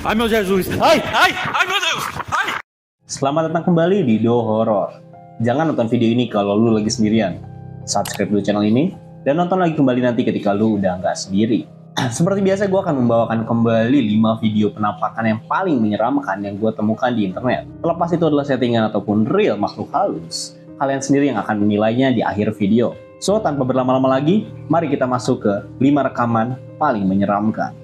Ai meu Jesus! Ai meu Deus! Ai! Selamat datang kembali di Do Horror. Jangan nonton video ini kalau lu lagi sendirian. Subscribe dulu channel ini dan nonton lagi kembali nanti ketika lu udah nggak sendiri. Seperti biasa gue akan membawakan kembali 5 video penampakan yang paling menyeramkan yang gue temukan di internet. Terlepas itu adalah settingan ataupun real makhluk halus, kalian sendiri yang akan menilainya di akhir video. So, tanpa berlama-lama lagi, mari kita masuk ke 5 rekaman paling menyeramkan.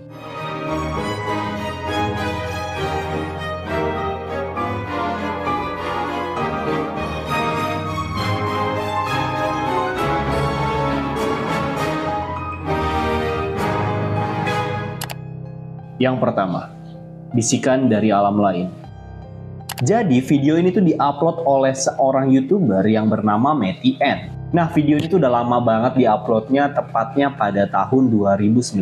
Yang pertama, bisikan dari alam lain. Jadi video ini tuh diupload oleh seorang YouTuber yang bernama Matty N. Nah, video ini tuh udah lama banget diuploadnya, tepatnya pada tahun 2019.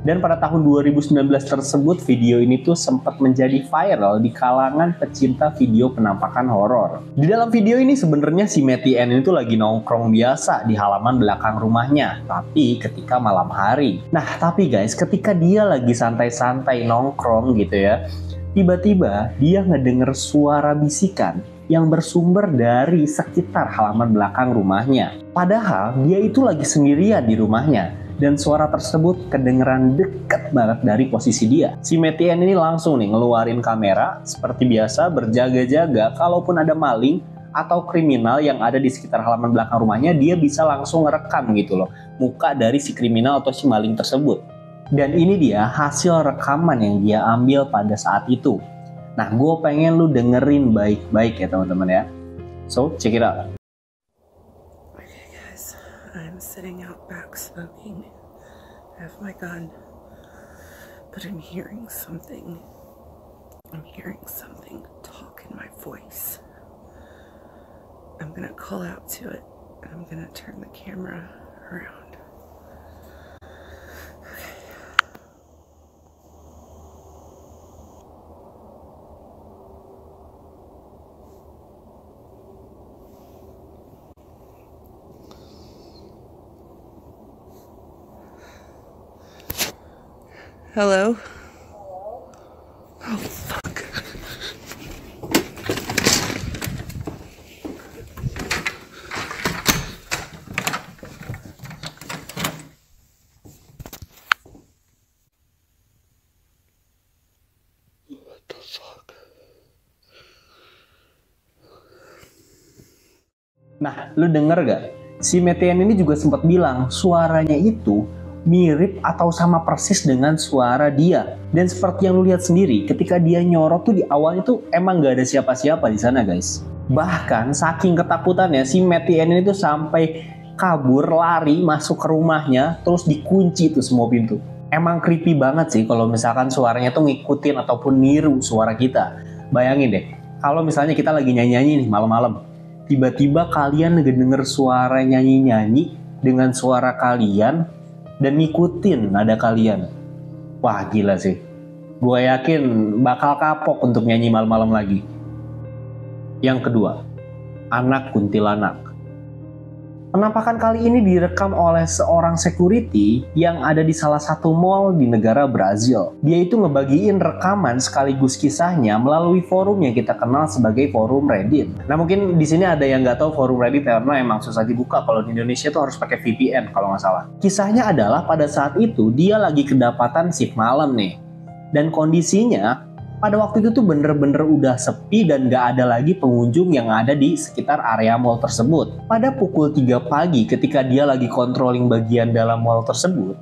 Dan pada tahun 2019 tersebut video ini tuh sempat menjadi viral di kalangan pecinta video penampakan horor. Di dalam video ini sebenarnya si Matty N ini tuh lagi nongkrong biasa di halaman belakang rumahnya, tapi ketika malam hari. Nah, tapi guys, ketika dia lagi santai-santai nongkrong gitu ya, tiba-tiba dia ngedenger suara bisikan yang bersumber dari sekitar halaman belakang rumahnya. Padahal dia itu lagi sendirian di rumahnya dan suara tersebut kedengeran deket banget dari posisi dia. Si Matty N ini langsung nih ngeluarin kamera seperti biasa, berjaga-jaga kalaupun ada maling atau kriminal yang ada di sekitar halaman belakang rumahnya, dia bisa langsung ngerekam gitu loh muka dari si kriminal atau si maling tersebut. Dan ini dia hasil rekaman yang dia ambil pada saat itu. Nah, gue pengen lu dengerin baik-baik ya teman-teman ya. So, check it out. Okay guys, I'm sitting out back smoking. I have my gun, but I'm hearing something. I'm hearing something talk in my voice. I'm gonna call out to it, and I'm gonna turn the camera around. Hello? Oh, fuck. What the fuck? Nah, lu denger gak? Si Matty N ini juga sempat bilang suaranya itu mirip atau sama persis dengan suara dia. Dan seperti yang lu lihat sendiri, ketika dia nyorot tuh di awalnya tuh emang gak ada siapa-siapa di sana guys. Bahkan saking ketakutannya si Matty N ini tuh sampai kabur, lari masuk ke rumahnya, terus dikunci tuh semua pintu. Emang creepy banget sih kalau misalkan suaranya tuh ngikutin ataupun niru suara kita. Bayangin deh, kalau misalnya kita lagi nyanyi-nyanyi nih malam-malam, tiba-tiba kalian ngedenger suara nyanyi-nyanyi dengan suara kalian dan ngikutin nada kalian. Wah, gila sih. Gue yakin bakal kapok untuk nyanyi malam-malam lagi. Yang kedua, anak kuntilanak. Penampakan kali ini direkam oleh seorang security yang ada di salah satu mall di negara Brazil. Dia itu ngebagiin rekaman sekaligus kisahnya melalui forum yang kita kenal sebagai forum Reddit. Nah, mungkin di sini ada yang nggak tahu forum Reddit karena emang susah dibuka. Kalau di Indonesia tuh harus pakai VPN kalau nggak salah. Kisahnya adalah pada saat itu dia lagi kedapatan shift malam nih. Dan kondisinya pada waktu itu tuh bener-bener udah sepi dan gak ada lagi pengunjung yang ada di sekitar area mall tersebut. Pada pukul 3 pagi ketika dia lagi controlling bagian dalam mall tersebut,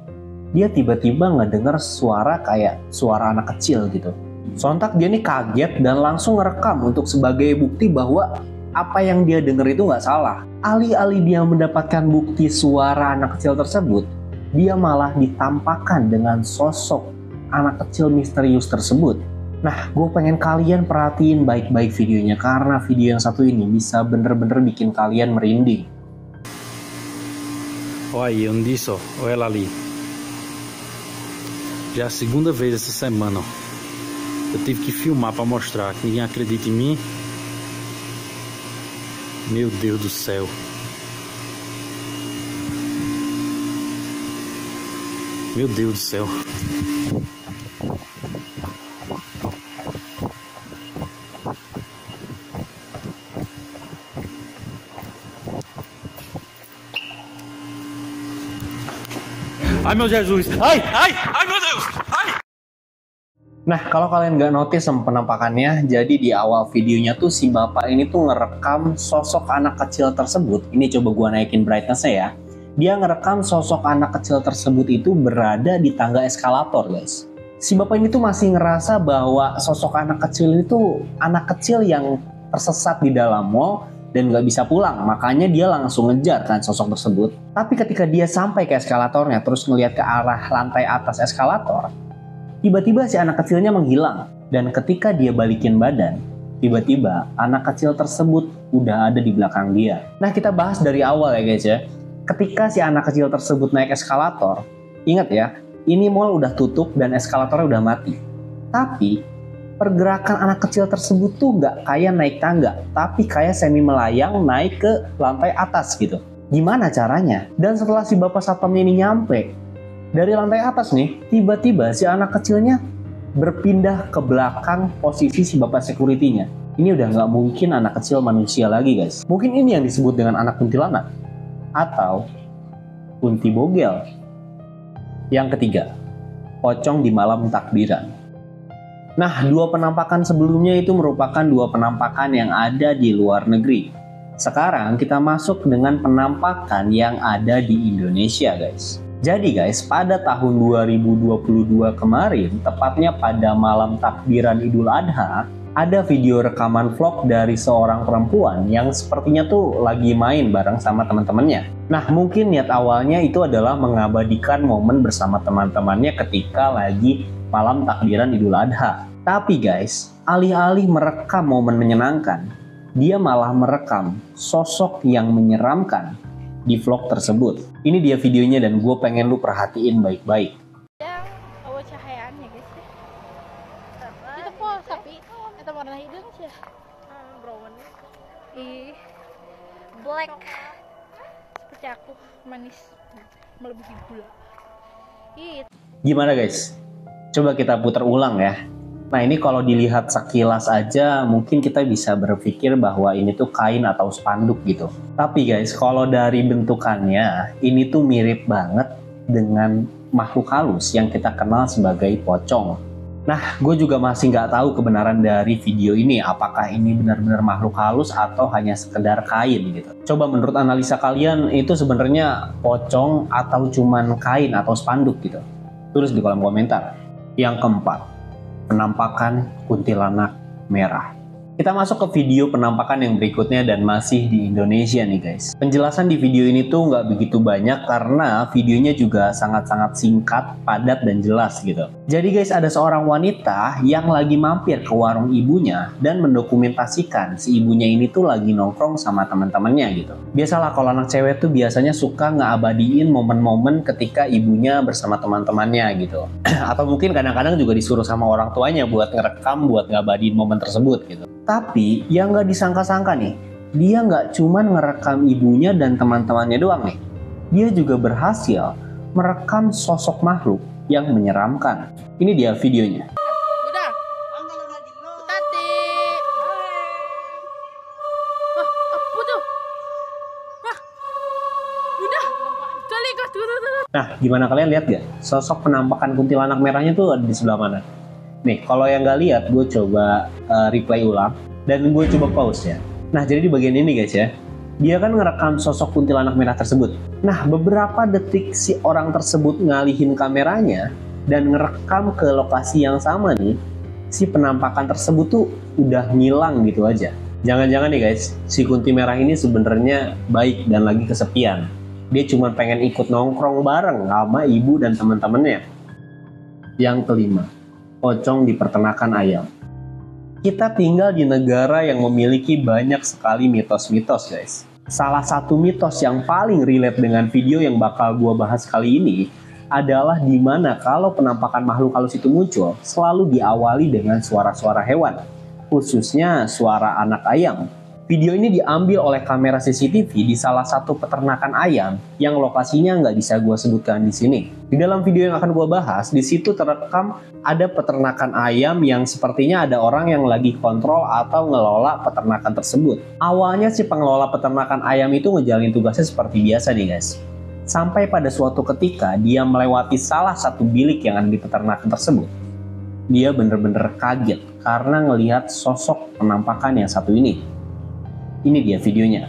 dia tiba-tiba ngedenger suara kayak suara anak kecil gitu. Sontak dia nih kaget dan langsung ngerekam untuk sebagai bukti bahwa apa yang dia denger itu gak salah. Alih-alih dia mendapatkan bukti suara anak kecil tersebut, dia malah ditampakkan dengan sosok anak kecil misterius tersebut. Nah, gue pengen kalian perhatiin baik-baik videonya karena video yang satu ini bisa bener-bener bikin kalian merinding. Olha aí, onde isso, olha ela ali. Já é a segunda vez essa semana, ó. Eu tive que filmar para mostrar que ninguém acredita em mim. Meu Deus do céu. Meu Deus do céu. Ai meu Jesus! Ai! Ai! Ai meu Deus! Ai! Nah, kalau kalian nggak notice sama penampakannya, jadi di awal videonya tuh si bapak ini tuh ngerekam sosok anak kecil tersebut. Ini coba gua naikin brightness-nya ya. Dia ngerekam sosok anak kecil tersebut itu berada di tangga eskalator, guys. Si bapak ini tuh masih ngerasa bahwa sosok anak kecil itu anak kecil yang tersesat di dalam mall dan nggak bisa pulang. Makanya dia langsung ngejar kan sosok tersebut. Tapi ketika dia sampai ke eskalatornya, terus ngeliat ke arah lantai atas eskalator, tiba-tiba si anak kecilnya menghilang. Dan ketika dia balikin badan, tiba-tiba anak kecil tersebut udah ada di belakang dia. Nah, kita bahas dari awal ya guys ya. Ketika si anak kecil tersebut naik eskalator, ingat ya, ini mall udah tutup dan eskalatornya udah mati. Tapi pergerakan anak kecil tersebut tuh nggak kayak naik tangga, tapi kayak semi melayang naik ke lantai atas gitu. Gimana caranya? Dan setelah si bapak satpamnya ini nyampe, dari lantai atas nih, tiba-tiba si anak kecilnya berpindah ke belakang posisi si bapak security-nya. Ini udah nggak mungkin anak kecil manusia lagi guys. Mungkin ini yang disebut dengan anak kuntilanak. Atau kunti bogel. Yang ketiga, pocong di malam takbiran. Nah, dua penampakan sebelumnya itu merupakan dua penampakan yang ada di luar negeri. Sekarang kita masuk dengan penampakan yang ada di Indonesia guys. Jadi guys, pada tahun 2022 kemarin, tepatnya pada malam takbiran Idul Adha, ada video rekaman vlog dari seorang perempuan yang sepertinya tuh lagi main bareng sama teman-temannya. Nah, mungkin niat awalnya itu adalah mengabadikan momen bersama teman-temannya ketika lagi malam takbiran Idul Adha. Tapi guys, alih-alih merekam momen menyenangkan, dia malah merekam sosok yang menyeramkan di vlog tersebut. Ini dia videonya dan gue pengen lu perhatiin baik-baik. Yang awa cahayaannya guys ya. Itu kok sapi atau warna hidung sih ya? Brown. Ih, black. Seperti aku, manis melebihi gula. Ih. Gimana guys? Coba kita putar ulang ya. Nah, ini kalau dilihat sekilas aja mungkin kita bisa berpikir bahwa ini tuh kain atau spanduk gitu. Tapi guys, kalau dari bentukannya ini tuh mirip banget dengan makhluk halus yang kita kenal sebagai pocong. Nah, gue juga masih nggak tahu kebenaran dari video ini. Apakah ini benar-benar makhluk halus atau hanya sekedar kain gitu. Coba menurut analisa kalian itu sebenarnya pocong atau cuman kain atau spanduk gitu. Tulis di kolom komentar. Yang keempat, penampakan kuntilanak merah. Kita masuk ke video penampakan yang berikutnya dan masih di Indonesia nih guys. Penjelasan di video ini tuh nggak begitu banyak karena videonya juga sangat-sangat singkat, padat, dan jelas gitu. Jadi guys, ada seorang wanita yang lagi mampir ke warung ibunya dan mendokumentasikan si ibunya ini tuh lagi nongkrong sama teman-temannya gitu. Biasalah kalau anak cewek tuh biasanya suka ngeabadiin momen-momen ketika ibunya bersama teman-temannya gitu. Atau mungkin kadang-kadang juga disuruh sama orang tuanya buat ngerekam, buat ngabadiin momen tersebut gitu. Tapi yang nggak disangka-sangka nih, dia nggak cuman ngerekam ibunya dan teman-temannya doang nih. Dia juga berhasil merekam sosok makhluk yang menyeramkan. Ini dia videonya. Udah. Tati. Apa tuh? Udah. Kali kah tuh. Nah, gimana kalian lihat gak? Sosok penampakan kuntilanak merahnya tuh ada di sebelah mana? Nih, kalau yang nggak lihat, gue coba replay ulang dan gue coba pause ya. Nah, jadi di bagian ini guys ya, dia kan ngerekam sosok kuntilanak merah tersebut. Nah, beberapa detik si orang tersebut ngalihin kameranya dan ngerekam ke lokasi yang sama nih, si penampakan tersebut tuh udah ngilang gitu aja. Jangan-jangan nih guys, si kunti merah ini sebenarnya baik dan lagi kesepian. Dia cuma pengen ikut nongkrong bareng sama ibu dan teman-temannya. Yang kelima, pocong di peternakan ayam. Kita tinggal di negara yang memiliki banyak sekali mitos-mitos guys. Salah satu mitos yang paling relate dengan video yang bakal gua bahas kali ini adalah dimana kalau penampakan makhluk halus itu muncul selalu diawali dengan suara-suara hewan, khususnya suara anak ayam. Video ini diambil oleh kamera CCTV di salah satu peternakan ayam yang lokasinya nggak bisa gue sebutkan di sini. Di dalam video yang akan gue bahas, di situ terekam ada peternakan ayam yang sepertinya ada orang yang lagi kontrol atau ngelola peternakan tersebut. Awalnya si pengelola peternakan ayam itu ngejalanin tugasnya seperti biasa nih guys. Sampai pada suatu ketika dia melewati salah satu bilik yang ada di peternakan tersebut. Dia bener-bener kaget karena ngelihat sosok penampakan yang satu ini. Ini dia videonya.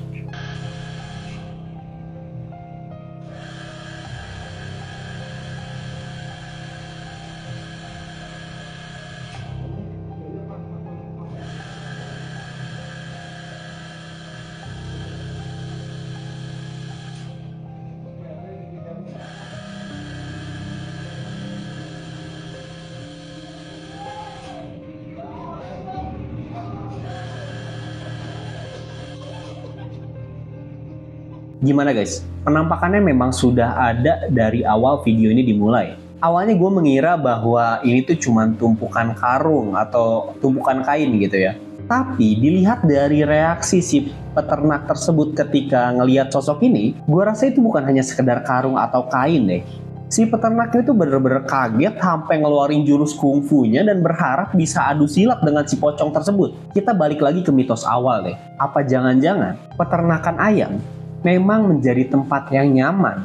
Gimana guys? Penampakannya memang sudah ada dari awal video ini dimulai. Awalnya gue mengira bahwa ini tuh cuma tumpukan karung atau tumpukan kain gitu ya. Tapi dilihat dari reaksi si peternak tersebut ketika ngelihat sosok ini, gue rasa itu bukan hanya sekedar karung atau kain deh. Si peternak itu bener-bener kaget sampai ngeluarin jurus kungfunya dan berharap bisa adu silat dengan si pocong tersebut. Kita balik lagi ke mitos awal deh. Apa jangan-jangan peternakan ayam memang menjadi tempat yang nyaman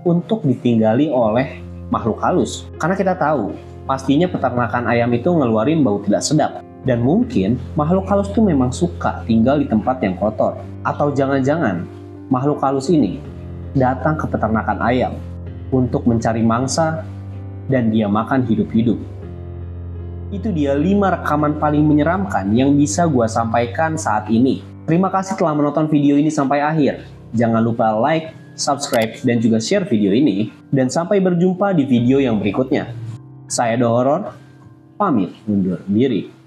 untuk ditinggali oleh makhluk halus? Karena kita tahu, pastinya peternakan ayam itu ngeluarin bau tidak sedap. Dan mungkin makhluk halus itu memang suka tinggal di tempat yang kotor. Atau jangan-jangan makhluk halus ini datang ke peternakan ayam untuk mencari mangsa dan dia makan hidup-hidup. Itu dia 5 rekaman paling menyeramkan yang bisa gue sampaikan saat ini. Terima kasih telah menonton video ini sampai akhir. Jangan lupa like, subscribe, dan juga share video ini. Dan sampai berjumpa di video yang berikutnya. Saya The Horror, pamit undur diri.